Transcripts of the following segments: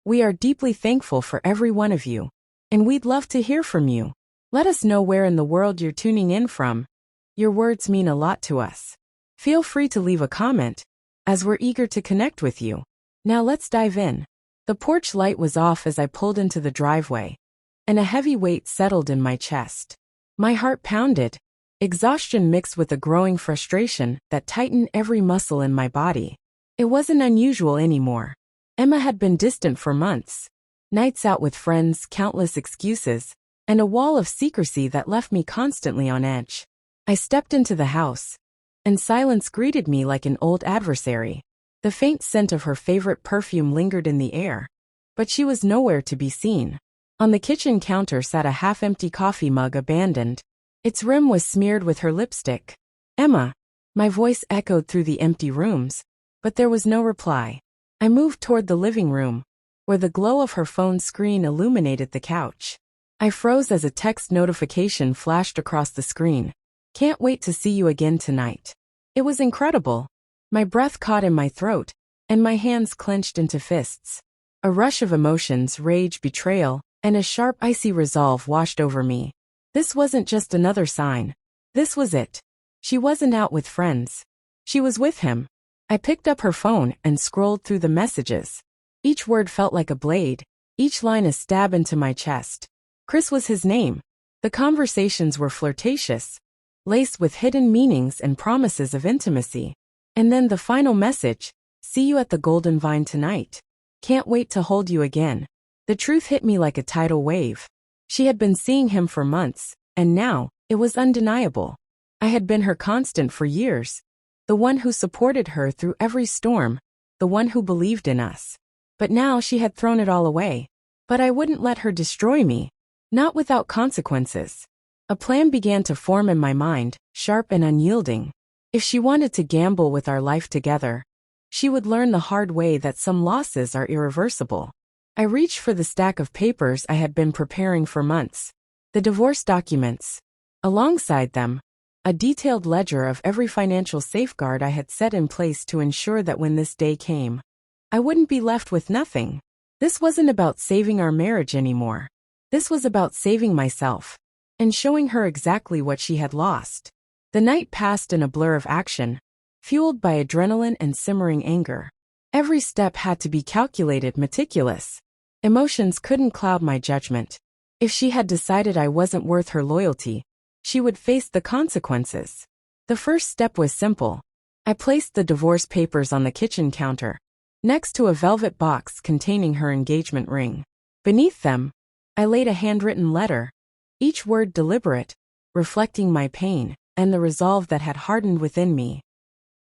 We are deeply thankful for every one of you, and we'd love to hear from you. Let us know where in the world you're tuning in from. Your words mean a lot to us. Feel free to leave a comment, as we're eager to connect with you. Now let's dive in. The porch light was off as I pulled into the driveway, and a heavy weight settled in my chest. My heart pounded, exhaustion mixed with a growing frustration that tightened every muscle in my body. It wasn't unusual anymore. Emma had been distant for months. Nights out with friends, countless excuses, and a wall of secrecy that left me constantly on edge. I stepped into the house, and silence greeted me like an old adversary. The faint scent of her favorite perfume lingered in the air, but she was nowhere to be seen. On the kitchen counter sat a half-empty coffee mug abandoned. Its rim was smeared with her lipstick. "Emma." My voice echoed through the empty rooms, but there was no reply. I moved toward the living room, where the glow of her phone screen illuminated the couch. I froze as a text notification flashed across the screen. "Can't wait to see you again tonight." It was incredible. My breath caught in my throat, and my hands clenched into fists. A rush of emotions, rage, betrayal, and a sharp, icy resolve washed over me. This wasn't just another sign. This was it. She wasn't out with friends. She was with him. I picked up her phone and scrolled through the messages. Each word felt like a blade, each line a stab into my chest. Chris was his name. The conversations were flirtatious, laced with hidden meanings and promises of intimacy. And then the final message: "See you at the Golden Vine tonight. Can't wait to hold you again." The truth hit me like a tidal wave. She had been seeing him for months, and now, it was undeniable. I had been her constant for years, the one who supported her through every storm, the one who believed in us. But now she had thrown it all away. But I wouldn't let her destroy me. Not without consequences. A plan began to form in my mind, sharp and unyielding. If she wanted to gamble with our life together, she would learn the hard way that some losses are irreversible. I reached for the stack of papers I had been preparing for months. The divorce documents. Alongside them, a detailed ledger of every financial safeguard I had set in place to ensure that when this day came, I wouldn't be left with nothing. This wasn't about saving our marriage anymore. This was about saving myself, and showing her exactly what she had lost. The night passed in a blur of action, fueled by adrenaline and simmering anger. Every step had to be calculated, meticulous. Emotions couldn't cloud my judgment. If she had decided I wasn't worth her loyalty, she would face the consequences. The first step was simple. I placed the divorce papers on the kitchen counter, next to a velvet box containing her engagement ring. Beneath them, I laid a handwritten letter, each word deliberate, reflecting my pain and the resolve that had hardened within me.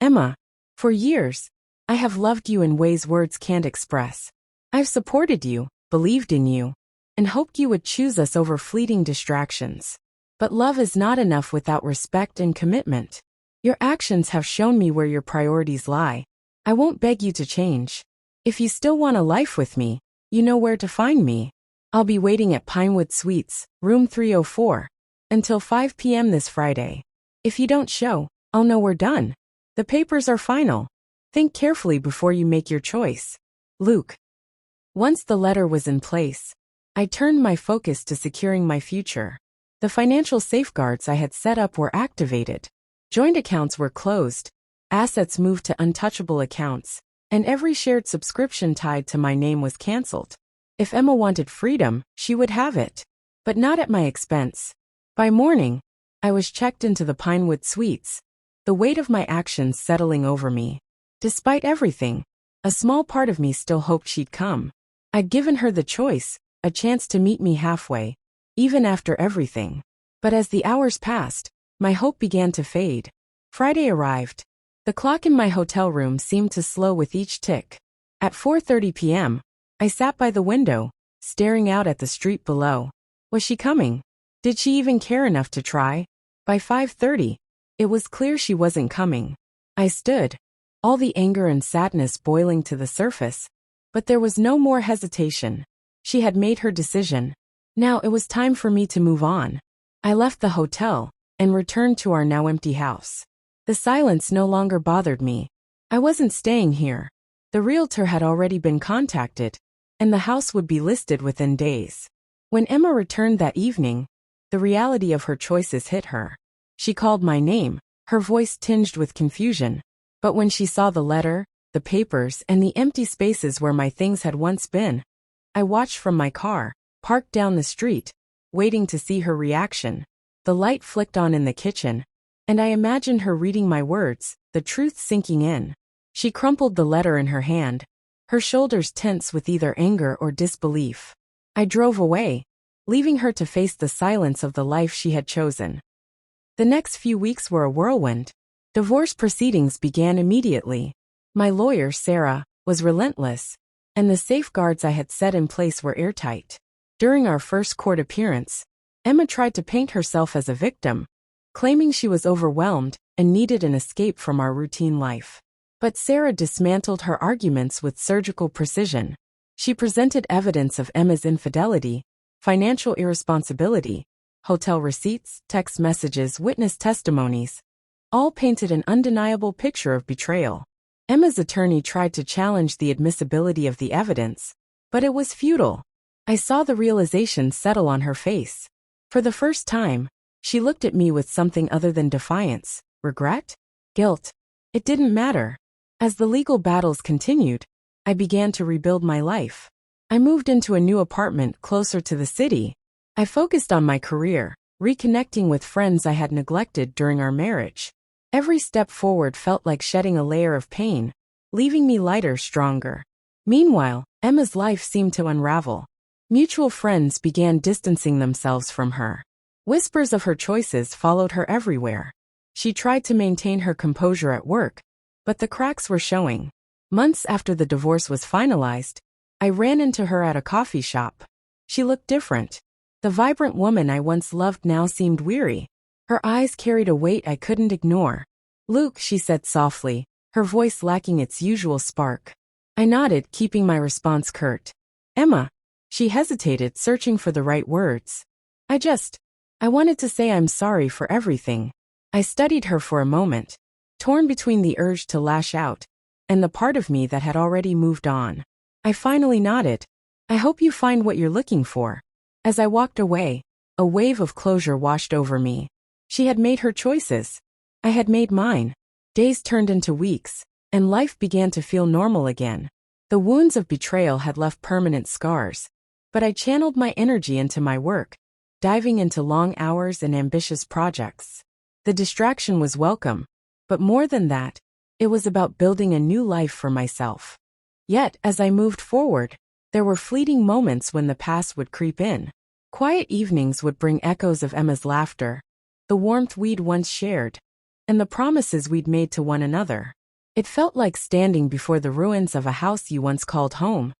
"Emma, for years, I have loved you in ways words can't express. I've supported you, believed in you, and hoped you would choose us over fleeting distractions. But love is not enough without respect and commitment. Your actions have shown me where your priorities lie. I won't beg you to change. If you still want a life with me, you know where to find me. I'll be waiting at Pinewood Suites, room 304, until 5 p.m. this Friday. If you don't show, I'll know we're done. The papers are final. Think carefully before you make your choice. Luke." Once the letter was in place, I turned my focus to securing my future. The financial safeguards I had set up were activated. Joint accounts were closed, assets moved to untouchable accounts, and every shared subscription tied to my name was canceled. If Emma wanted freedom, she would have it, but not at my expense. By morning, I was checked into the Pinewood Suites, the weight of my actions settling over me. Despite everything, a small part of me still hoped she'd come. I'd given her the choice, a chance to meet me halfway, even after everything. But as the hours passed, my hope began to fade. Friday arrived. The clock in my hotel room seemed to slow with each tick. At 4:30 p.m., I sat by the window, staring out at the street below. Was she coming? Did she even care enough to try? By 5:30, it was clear she wasn't coming. I stood, all the anger and sadness boiling to the surface, but there was no more hesitation. She had made her decision. Now it was time for me to move on. I left the hotel and returned to our now empty house. The silence no longer bothered me. I wasn't staying here. The realtor had already been contacted, and the house would be listed within days. When Emma returned that evening, the reality of her choices hit her. She called my name, her voice tinged with confusion. But when she saw the letter, the papers, and the empty spaces where my things had once been, I watched from my car, parked down the street, waiting to see her reaction. The light flicked on in the kitchen, and I imagined her reading my words, the truth sinking in. She crumpled the letter in her hand, her shoulders tense with either anger or disbelief. I drove away, leaving her to face the silence of the life she had chosen. The next few weeks were a whirlwind. Divorce proceedings began immediately. My lawyer, Sarah, was relentless, and the safeguards I had set in place were airtight. During our first court appearance, Emma tried to paint herself as a victim, claiming she was overwhelmed and needed an escape from our routine life. But Sarah dismantled her arguments with surgical precision. She presented evidence of Emma's infidelity, financial irresponsibility, hotel receipts, text messages, witness testimonies, all painted an undeniable picture of betrayal. Emma's attorney tried to challenge the admissibility of the evidence, but it was futile. I saw the realization settle on her face. For the first time, she looked at me with something other than defiance, regret, guilt. It didn't matter. As the legal battles continued, I began to rebuild my life. I moved into a new apartment closer to the city. I focused on my career, reconnecting with friends I had neglected during our marriage. Every step forward felt like shedding a layer of pain, leaving me lighter, stronger. Meanwhile, Emma's life seemed to unravel. Mutual friends began distancing themselves from her. Whispers of her choices followed her everywhere. She tried to maintain her composure at work, but the cracks were showing. Months after the divorce was finalized, I ran into her at a coffee shop. She looked different. The vibrant woman I once loved now seemed weary. Her eyes carried a weight I couldn't ignore. "Luke," she said softly, her voice lacking its usual spark. I nodded, keeping my response curt. "Emma." She hesitated, searching for the right words. I wanted to say I'm sorry for everything." I studied her for a moment, torn between the urge to lash out and the part of me that had already moved on. I finally nodded. "I hope you find what you're looking for." As I walked away, a wave of closure washed over me. She had made her choices. I had made mine. Days turned into weeks, and life began to feel normal again. The wounds of betrayal had left permanent scars, but I channeled my energy into my work, diving into long hours and ambitious projects. The distraction was welcome, but more than that, it was about building a new life for myself. Yet, as I moved forward, there were fleeting moments when the past would creep in. Quiet evenings would bring echoes of Emma's laughter, the warmth we'd once shared, and the promises we'd made to one another. It felt like standing before the ruins of a house you once called home.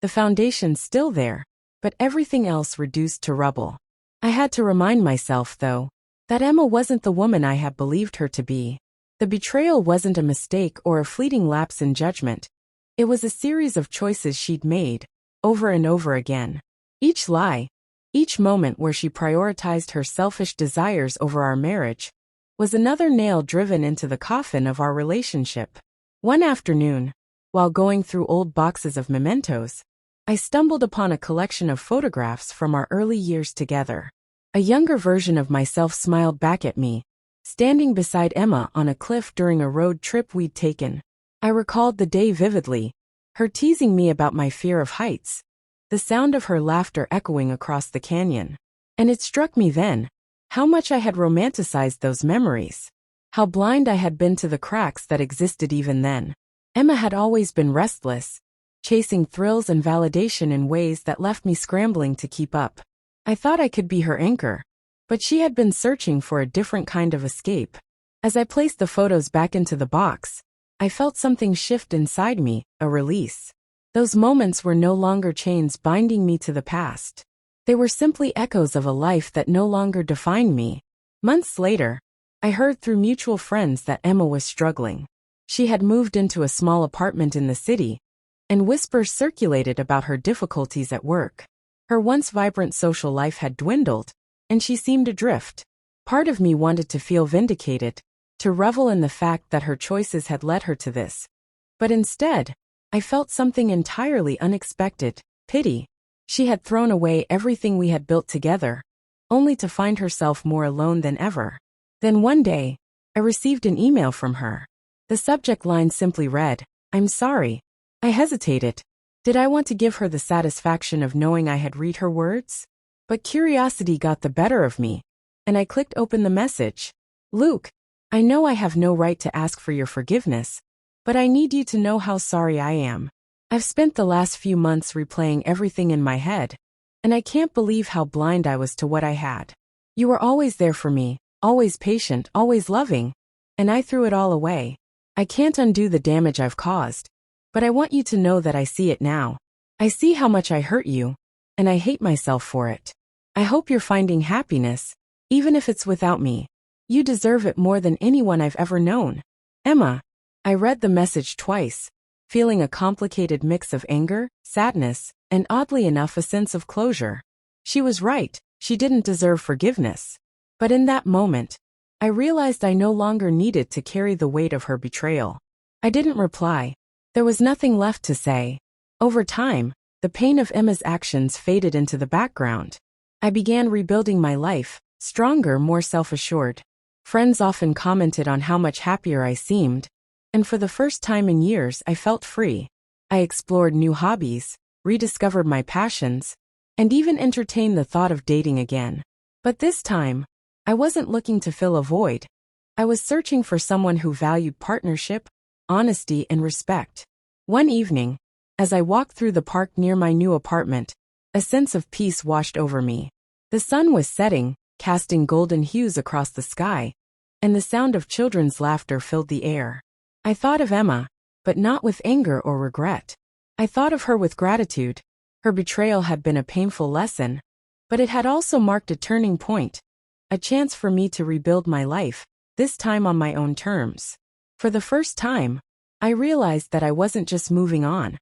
The foundation's still there, but everything else reduced to rubble. I had to remind myself, though, that Emma wasn't the woman I had believed her to be. The betrayal wasn't a mistake or a fleeting lapse in judgment. It was a series of choices she'd made, over and over again. Each lie, each moment where she prioritized her selfish desires over our marriage, was another nail driven into the coffin of our relationship. One afternoon, while going through old boxes of mementos, I stumbled upon a collection of photographs from our early years together. A younger version of myself smiled back at me, standing beside Emma on a cliff during a road trip we'd taken. I recalled the day vividly, her teasing me about my fear of heights, the sound of her laughter echoing across the canyon. And it struck me then, how much I had romanticized those memories. How blind I had been to the cracks that existed even then. Emma had always been restless, chasing thrills and validation in ways that left me scrambling to keep up. I thought I could be her anchor, but she had been searching for a different kind of escape. As I placed the photos back into the box, I felt something shift inside me, a release. Those moments were no longer chains binding me to the past. They were simply echoes of a life that no longer defined me. Months later, I heard through mutual friends that Emma was struggling. She had moved into a small apartment in the city, and whispers circulated about her difficulties at work. Her once vibrant social life had dwindled, and she seemed adrift. Part of me wanted to feel vindicated, to revel in the fact that her choices had led her to this. But instead, I felt something entirely unexpected. Pity. She had thrown away everything we had built together, only to find herself more alone than ever. Then one day, I received an email from her. The subject line simply read, "I'm sorry." I hesitated. Did I want to give her the satisfaction of knowing I had read her words? But curiosity got the better of me, and I clicked open the message. "Luke, I know I have no right to ask for your forgiveness, but I need you to know how sorry I am. I've spent the last few months replaying everything in my head, and I can't believe how blind I was to what I had. You were always there for me, always patient, always loving, and I threw it all away. I can't undo the damage I've caused, but I want you to know that I see it now. I see how much I hurt you, and I hate myself for it. I hope you're finding happiness, even if it's without me. You deserve it more than anyone I've ever known. Emma." I read the message twice, feeling a complicated mix of anger, sadness, and oddly enough a sense of closure. She was right, she didn't deserve forgiveness. But in that moment, I realized I no longer needed to carry the weight of her betrayal. I didn't reply. There was nothing left to say. Over time, the pain of Emma's actions faded into the background. I began rebuilding my life, stronger, more self-assured. Friends often commented on how much happier I seemed, and for the first time in years I felt free. I explored new hobbies, rediscovered my passions, and even entertained the thought of dating again. But this time, I wasn't looking to fill a void. I was searching for someone who valued partnership, honesty, and respect. One evening, as I walked through the park near my new apartment, a sense of peace washed over me. The sun was setting, casting golden hues across the sky, and the sound of children's laughter filled the air. I thought of Emma, but not with anger or regret. I thought of her with gratitude. Her betrayal had been a painful lesson, but it had also marked a turning point, a chance for me to rebuild my life, this time on my own terms. For the first time, I realized that I wasn't just moving on.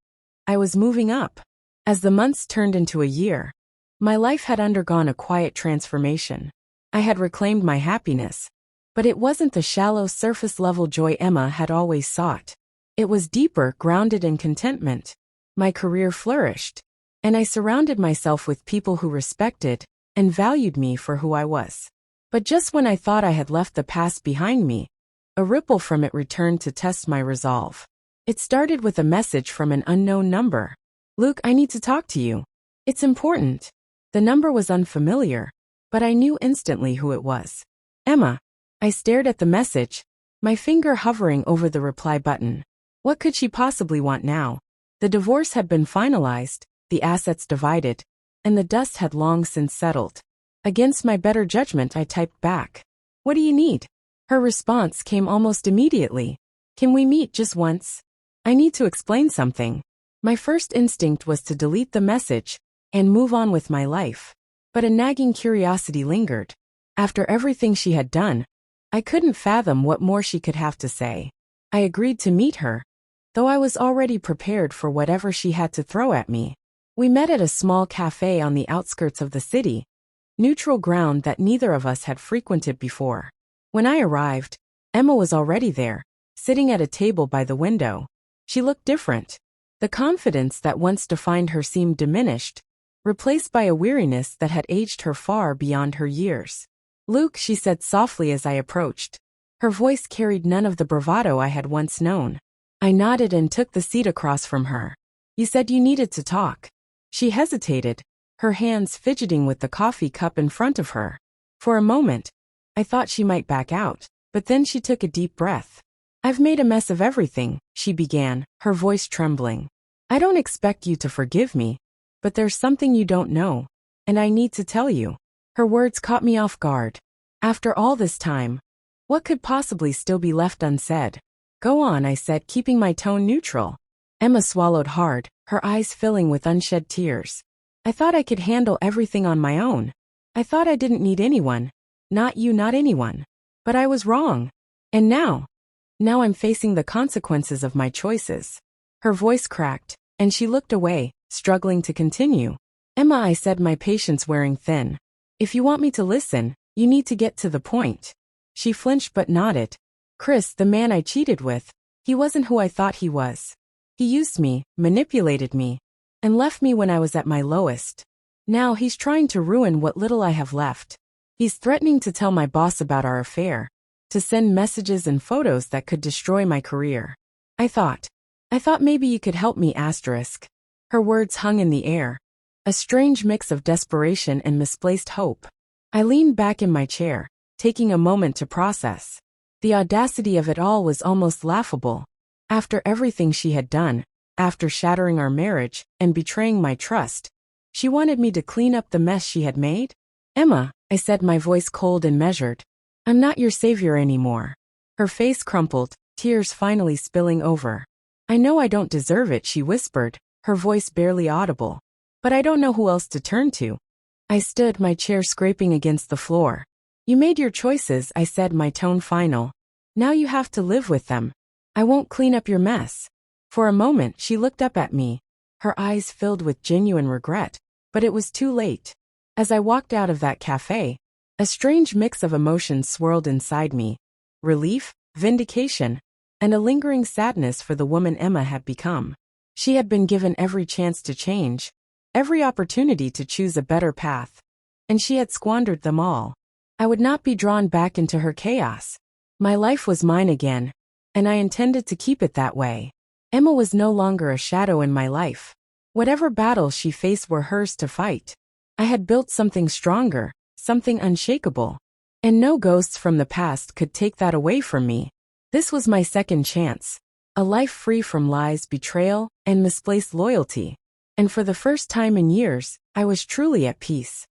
I was moving up. As the months turned into a year, my life had undergone a quiet transformation. I had reclaimed my happiness, but it wasn't the shallow surface-level joy Emma had always sought. It was deeper, grounded in contentment. My career flourished, and I surrounded myself with people who respected and valued me for who I was. But just when I thought I had left the past behind me, a ripple from it returned to test my resolve. It started with a message from an unknown number. "Luke, I need to talk to you. It's important." The number was unfamiliar, but I knew instantly who it was. "Emma." I stared at the message, my finger hovering over the reply button. What could she possibly want now? The divorce had been finalized, the assets divided, and the dust had long since settled. Against my better judgment, I typed back, "What do you need?" Her response came almost immediately. "Can we meet just once? I need to explain something." My first instinct was to delete the message and move on with my life. But a nagging curiosity lingered. After everything she had done, I couldn't fathom what more she could have to say. I agreed to meet her, though I was already prepared for whatever she had to throw at me. We met at a small cafe on the outskirts of the city, neutral ground that neither of us had frequented before. When I arrived, Emma was already there, sitting at a table by the window. She looked different. The confidence that once defined her seemed diminished, replaced by a weariness that had aged her far beyond her years. "Luke," she said softly as I approached. Her voice carried none of the bravado I had once known. I nodded and took the seat across from her. "You said you needed to talk." She hesitated, her hands fidgeting with the coffee cup in front of her. For a moment, I thought she might back out, but then she took a deep breath. "I've made a mess of everything," she began, her voice trembling. "I don't expect you to forgive me, but there's something you don't know, and I need to tell you." Her words caught me off guard. After all this time, what could possibly still be left unsaid? "Go on," I said, keeping my tone neutral. Emma swallowed hard, her eyes filling with unshed tears. "I thought I could handle everything on my own. I thought I didn't need anyone. Not you, not anyone. But I was wrong. And now I'm facing the consequences of my choices." Her voice cracked, and she looked away, struggling to continue. "Emma," I said, my patience wearing thin. "If you want me to listen, you need to get to the point." She flinched but nodded. "Chris, the man I cheated with, he wasn't who I thought he was. He used me, manipulated me, and left me when I was at my lowest. Now he's trying to ruin what little I have left. He's threatening to tell my boss about our affair, to send messages and photos that could destroy my career. I thought maybe you could help me, asterisk. Her words hung in the air, a strange mix of desperation and misplaced hope. I leaned back in my chair, taking a moment to process. The audacity of it all was almost laughable. After everything she had done, after shattering our marriage and betraying my trust, she wanted me to clean up the mess she had made? Emma, I said, my voice cold and measured. I'm not your savior anymore. Her face crumpled, tears finally spilling over. I know I don't deserve it, she whispered, her voice barely audible. But I don't know who else to turn to. I stood, my chair scraping against the floor. You made your choices, I said, my tone final. Now you have to live with them. I won't clean up your mess. For a moment she looked up at me, her eyes filled with genuine regret, but it was too late. As I walked out of that cafe, a strange mix of emotions swirled inside me. Relief, vindication, and a lingering sadness for the woman Emma had become. She had been given every chance to change, every opportunity to choose a better path, and she had squandered them all. I would not be drawn back into her chaos. My life was mine again, and I intended to keep it that way. Emma was no longer a shadow in my life. Whatever battles she faced were hers to fight. I had built something stronger, something unshakable, and no ghosts from the past could take that away from me. This was my second chance, a life free from lies, betrayal, and misplaced loyalty. And for the first time in years, I was truly at peace.